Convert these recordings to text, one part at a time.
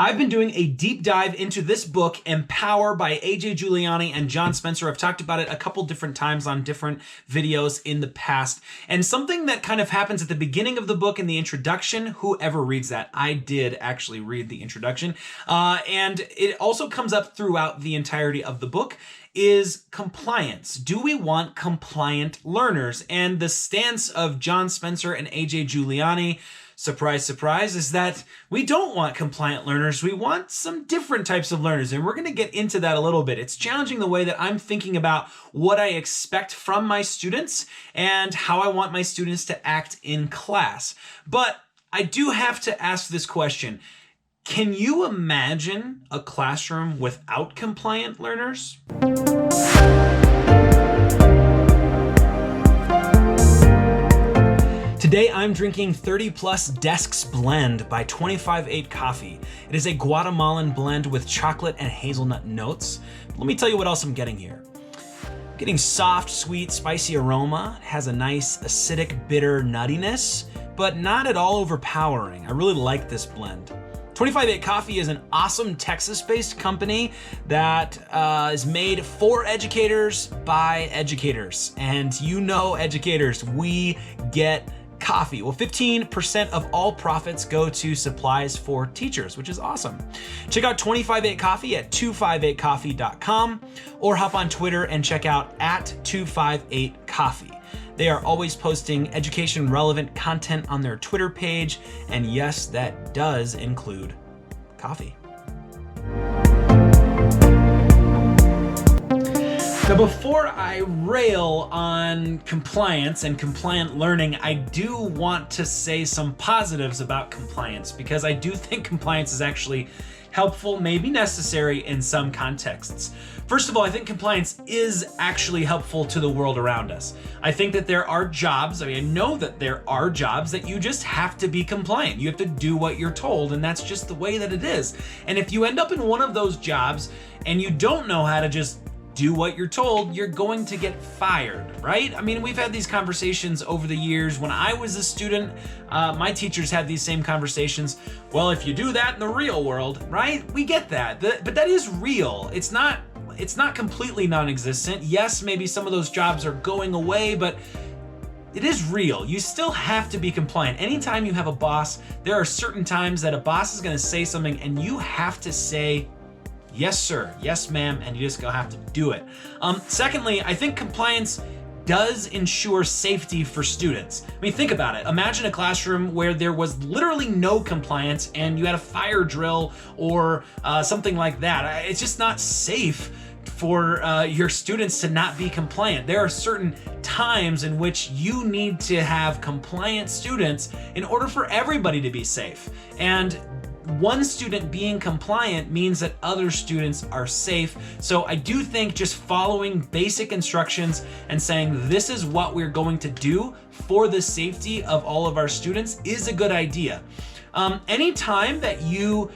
I've been doing a deep dive into this book, Empower by A.J. Juliani and John Spencer. I've talked about it a couple different times on different videos in the past. And something that kind of happens at the beginning of the book in the introduction, whoever reads that, I did actually read the introduction, and it also comes up throughout the entirety of the book, is compliance. Do we want compliant learners? And the stance of John Spencer and A.J. Juliani, surprise, surprise, is that we don't want compliant learners. We want some different types of learners, and we're going to get into that a little bit. It's challenging the way that I'm thinking about what I expect from my students and how I want my students to act in class. But I do have to ask this question. Can you imagine a classroom without compliant learners? Today I'm drinking 30 Plus Desks Blend by 25-8 Coffee. It is a Guatemalan blend with chocolate and hazelnut notes. Let me tell you what else I'm getting here. I'm getting soft, sweet, spicy aroma. It has a nice acidic, bitter nuttiness, but not at all overpowering. I really like this blend. 25-8 Coffee is an awesome Texas-based company that is made for educators by educators. And you know, educators, we get coffee. Well, 15% of all profits go to supplies for teachers, which is awesome. Check out 25-8 Coffee at 258coffee.com or hop on Twitter and check out at 258coffee. They are always posting education relevant content on their Twitter page, and yes, that does include coffee. Now, before I rail on compliance and compliant learning, I do want to say some positives about compliance, because I do think compliance is actually helpful, maybe necessary in some contexts. First of all, I think compliance is actually helpful to the world around us. I think that there are jobs, I know that there are jobs that you just have to be compliant. You have to do what you're told, and that's just the way that it is. And if you end up in one of those jobs and you don't know how to just do what you're told, you're going to get fired, right? I mean, we've had these conversations over the years. When I was a student, my teachers had these same conversations. Well, if you do that in the real world, right? We get that, but that is real. It's not completely non-existent. Yes, maybe some of those jobs are going away, but it is real. You still have to be compliant. Anytime you have a boss, there are certain times that a boss is going to say something and you have to say, yes, sir, yes, ma'am, and you just gonna have to do it. Secondly, I think compliance does ensure safety for students. I mean, think about it. Imagine a classroom where there was literally no compliance and you had a fire drill or something like that. It's just not safe for your students to not be compliant. There are certain times in which you need to have compliant students in order for everybody to be safe. And one student being compliant means that other students are safe. So I do think just following basic instructions and saying this is what we're going to do for the safety of all of our students is a good idea. Anytime that you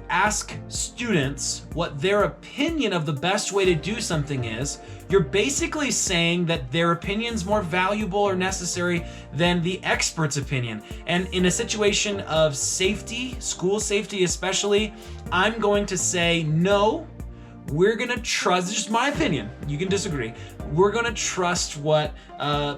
ask students what their opinion of the best way to do something is, you're basically saying that their opinion's more valuable or necessary than the expert's opinion. And in a situation of safety, school safety especially, I'm going to say, no, we're gonna trust, this is my opinion, you can disagree, we're gonna trust what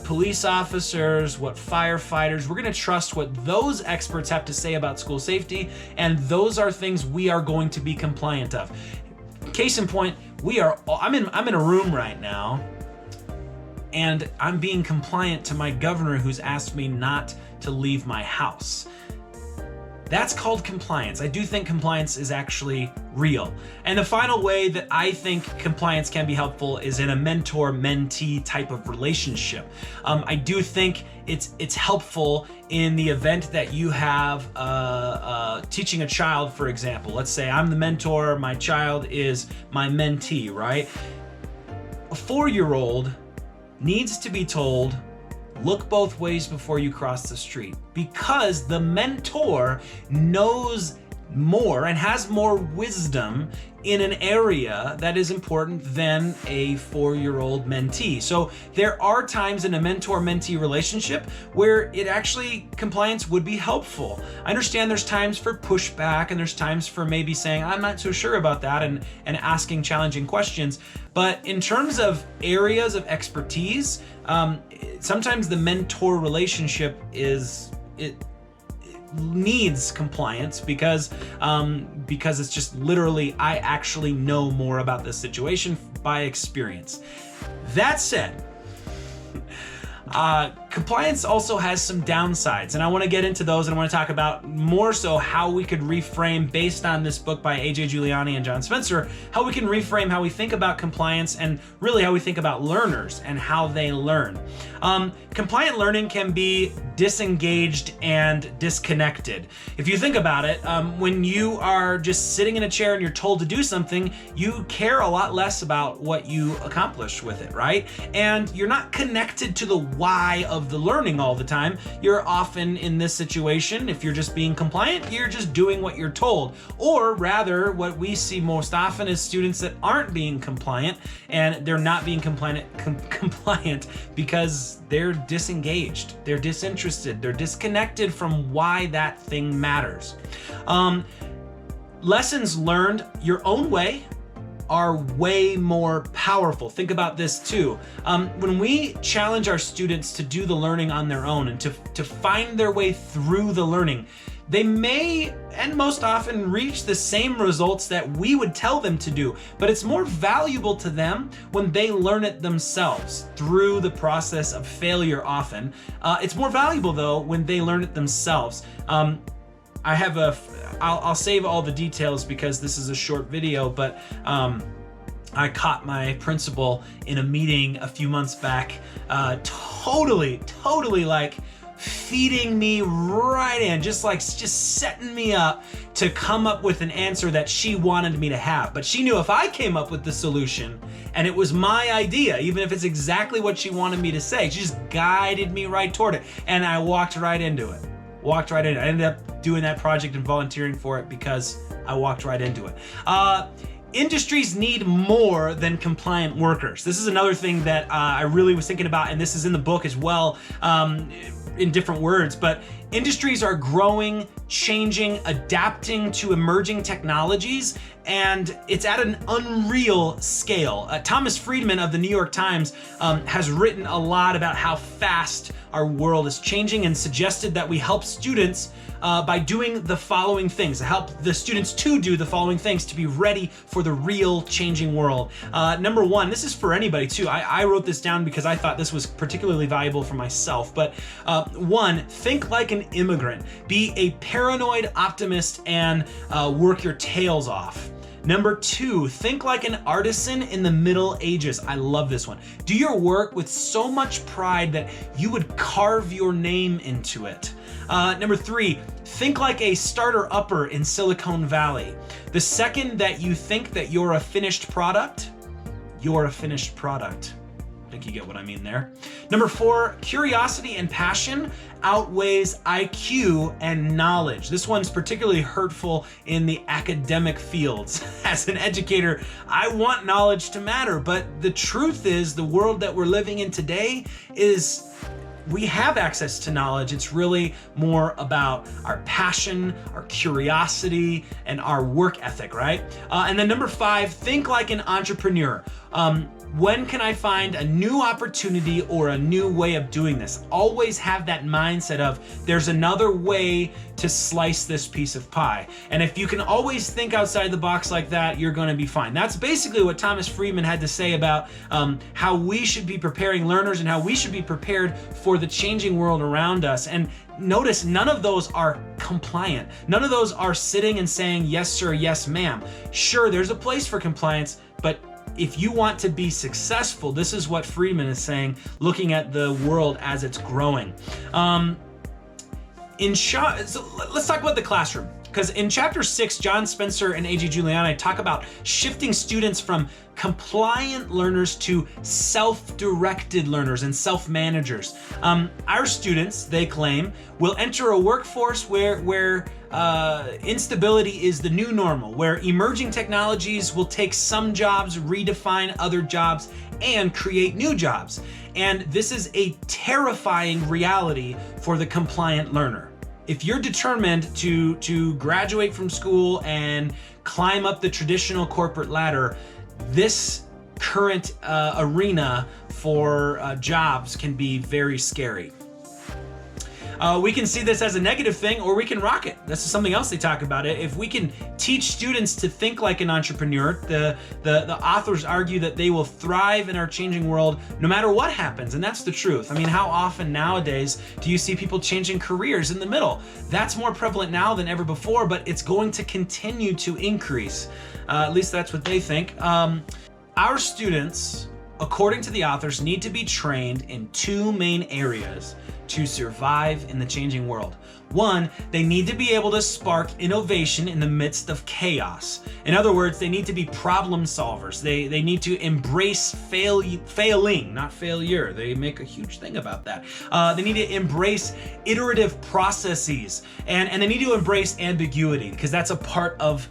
police officers, what firefighters, we're gonna trust what those experts have to say about school safety, and those are things we are going to be compliant of. Case in point, I'm in a room right now, and I'm being compliant to my governor who's asked me not to leave my house. That's called compliance. I do think compliance is actually real. And the final way that I think compliance can be helpful is in a mentor-mentee type of relationship. I do think it's helpful in the event that you have teaching a child, for example. Let's say I'm the mentor, my child is my mentee, right? A 4-year-old needs to be told, look both ways before you cross the street, because the mentor knows more and has more wisdom in an area that is important than a 4-year-old mentee. So there are times in a mentor-mentee relationship where compliance would be helpful. I understand there's times for pushback and there's times for maybe saying, I'm not so sure about that, and asking challenging questions. But in terms of areas of expertise, sometimes the mentor relationship needs compliance because it's just literally, I actually know more about this situation by experience. That said, compliance also has some downsides, and I want to get into those, and I want to talk about more so how we could reframe, based on this book by A.J. Juliani and John Spencer, how we can reframe how we think about compliance and really how we think about learners and how they learn. Compliant learning can be disengaged and disconnected. If you think about it, when you are just sitting in a chair and you're told to do something, you care a lot less about what you accomplish with it, right? And you're not connected to the why of the learning all the time. You're often in this situation, if you're just being compliant, you're just doing what you're told. Or rather, what we see most often is students that aren't being compliant, and they're not being compliant because they're disengaged, they're disinterested, they're disconnected from why that thing matters. Lessons learned your own way are way more powerful. Think about this too. When we challenge our students to do the learning on their own and to find their way through the learning, they may, and most often, reach the same results that we would tell them to do, but it's more valuable to them when they learn it themselves through the process of failure often. It's more valuable though when they learn it themselves. I'll save all the details because this is a short video, but I caught my principal in a meeting a few months back, totally like feeding me right in, just setting me up to come up with an answer that she wanted me to have. But she knew if I came up with the solution and it was my idea, even if it's exactly what she wanted me to say, she just guided me right toward it. And I walked right into it. I ended up doing that project and volunteering for it because I walked right into it. Industries need more than compliant workers. This is another thing that I really was thinking about, and this is in the book as well, in different words, but industries are growing, changing, adapting to emerging technologies, and it's at an unreal scale. Thomas Friedman of the New York Times has written a lot about how fast our world is changing and suggested that we help students by doing the following things, help the students to do the following things to be ready for the real changing world. Number one, this is for anybody too. I wrote this down because I thought this was particularly valuable for myself, but one, think like an immigrant. Be a paranoid optimist and work your tails off. Number two, think like an artisan in the Middle Ages. I love this one. Do your work with so much pride that you would carve your name into it. Number three, think like a starter-upper in Silicon Valley. The second that you think that you're a finished product, you're a finished product. I think you get what I mean there. Number four, curiosity and passion outweighs IQ and knowledge. This one's particularly hurtful in the academic fields. As an educator, I want knowledge to matter, but the truth is the world that we're living in today is we have access to knowledge. It's really more about our passion, our curiosity, and our work ethic, right? And then number five, think like an entrepreneur. When can I find a new opportunity or a new way of doing this? Always have that mindset of there's another way to slice this piece of pie. And if you can always think outside the box like that, you're going to be fine. That's basically what Thomas Friedman had to say about how we should be preparing learners and how we should be prepared for the changing world around us. And notice none of those are compliant. None of those are sitting and saying, yes, sir, yes, ma'am. Sure, there's a place for compliance, but if you want to be successful, this is what Friedman is saying, looking at the world as it's growing. So let's talk about the classroom. because in chapter 6, John Spencer and A.J. Juliani talk about shifting students from compliant learners to self-directed learners and self-managers. Our students, they claim, will enter a workforce where instability is the new normal, where emerging technologies will take some jobs, redefine other jobs, and create new jobs. And this is a terrifying reality for the compliant learner. If you're determined to graduate from school and climb up the traditional corporate ladder, this current arena for jobs can be very scary. We can see this as a negative thing, or we can rock it. This is something else they talk about. If we can teach students to think like an entrepreneur, the authors argue that they will thrive in our changing world no matter what happens, and that's the truth. I mean, how often nowadays do you see people changing careers in the middle? That's more prevalent now than ever before, but it's going to continue to increase. At least that's what they think. Our students, according to the authors, need to be trained in two main areas to survive in the changing world. One, they need to be able to spark innovation in the midst of chaos. In other words, they need to be problem solvers. They need to embrace failing, not failure. They make a huge thing about that. They need to embrace iterative processes, and they need to embrace ambiguity, because that's a part of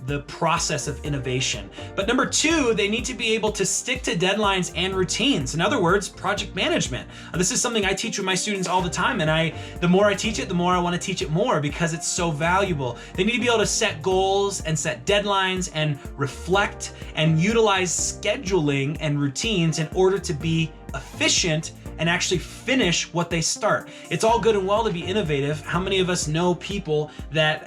the process of innovation. But number two, they need to be able to stick to deadlines and routines. In other words, project management. This is something I teach with my students all the time, and the more I teach it, the more I want to teach it more, because it's so valuable. They need to be able to set goals and set deadlines and reflect and utilize scheduling and routines in order to be efficient and actually finish what they start. It's all good and well to be innovative. How many of us know people that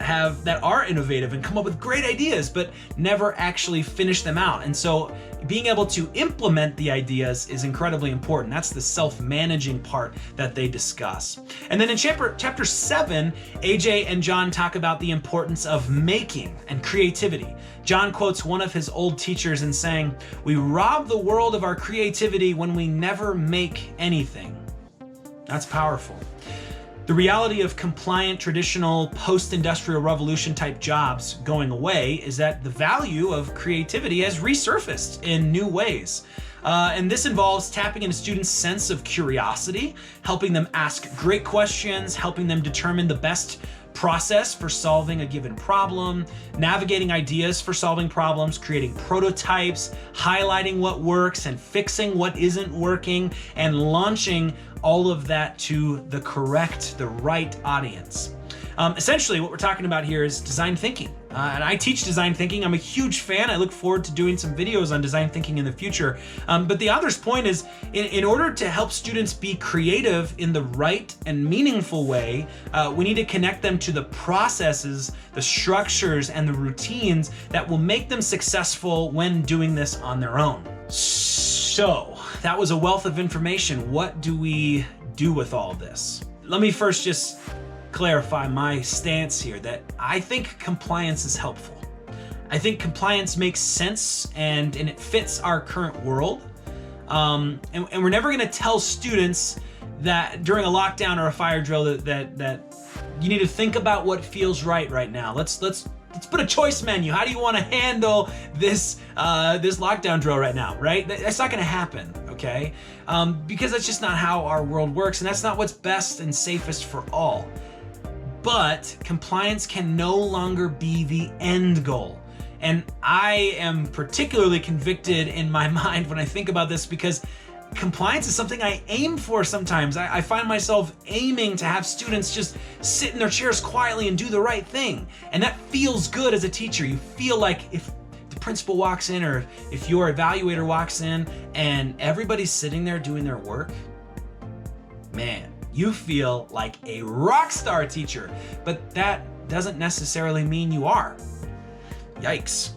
are innovative and come up with great ideas but never actually finish them out? And so being able to implement the ideas is incredibly important. That's the self-managing part that they discuss. And then in chapter 7, AJ and John talk about the importance of making and creativity. John quotes one of his old teachers in saying, "We rob the world of our creativity when we never make anything." That's powerful. The reality of compliant, traditional, post-industrial revolution type jobs going away is that the value of creativity has resurfaced in new ways. And this involves tapping into students' sense of curiosity, helping them ask great questions, helping them determine the best process for solving a given problem, navigating ideas for solving problems, creating prototypes, highlighting what works and fixing what isn't working, and launching all of that to the right audience. Essentially, what we're talking about here is design thinking. And I teach design thinking. I'm a huge fan. I look forward to doing some videos on design thinking in the future. But the author's point is, in order to help students be creative in the right and meaningful way, we need to connect them to the processes, the structures, and the routines that will make them successful when doing this on their own. So, that was a wealth of information. What do we do with all this? Let me first just clarify my stance here, that I think compliance is helpful. I think compliance makes sense and it fits our current world. And we're never gonna tell students that during a lockdown or a fire drill that you need to think about what feels right now. Let's put a choice menu. How do you want to handle this lockdown drill right now, right? That's not gonna happen, okay? Because that's just not how our world works, and that's not what's best and safest for all. But compliance can no longer be the end goal. And I am particularly convicted in my mind when I think about this, because compliance is something I aim for sometimes. I find myself aiming to have students just sit in their chairs quietly and do the right thing. And that feels good as a teacher. You feel like if the principal walks in, or if your evaluator walks in and everybody's sitting there doing their work, man, you feel like a rock star teacher. But that doesn't necessarily mean you are. Yikes.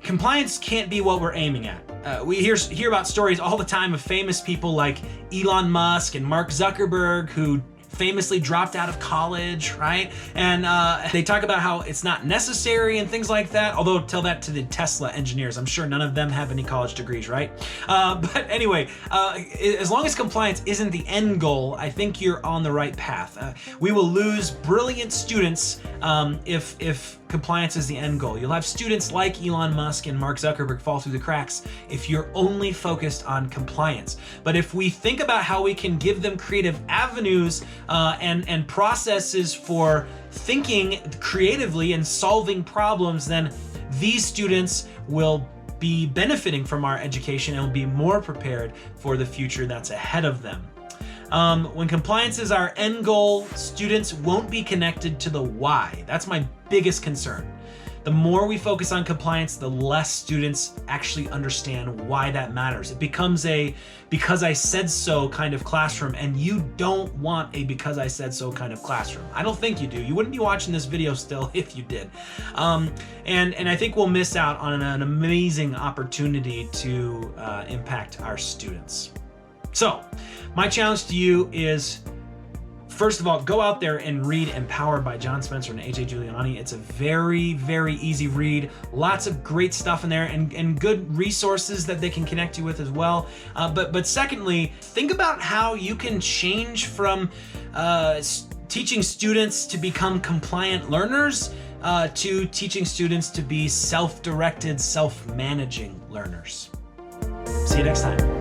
Compliance can't be what we're aiming at. We hear about stories all the time of famous people like Elon Musk and Mark Zuckerberg who famously dropped out of college, right? And they talk about how it's not necessary and things like that. Although tell that to the Tesla engineers. I'm sure none of them have any college degrees, right? But anyway, as long as compliance isn't the end goal, I think you're on the right path. We will lose brilliant students if compliance is the end goal. You'll have students like Elon Musk and Mark Zuckerberg fall through the cracks if you're only focused on compliance. But if we think about how we can give them creative avenues and processes for thinking creatively and solving problems, then these students will be benefiting from our education and will be more prepared for the future that's ahead of them. When compliance is our end goal, students won't be connected to the why. That's my biggest concern. The more we focus on compliance, the less students actually understand why that matters. It becomes a because I said so kind of classroom, and you don't want a because I said so kind of classroom. I don't think you do. You wouldn't be watching this video still if you did. And I think we'll miss out on an amazing opportunity to impact our students. So, my challenge to you is, first of all, go out there and read Empowered by John Spencer and A.J. Juliani. It's a very, very easy read. Lots of great stuff in there and good resources that they can connect you with as well. But secondly, think about how you can change from teaching students to become compliant learners to teaching students to be self-directed, self-managing learners. See you next time.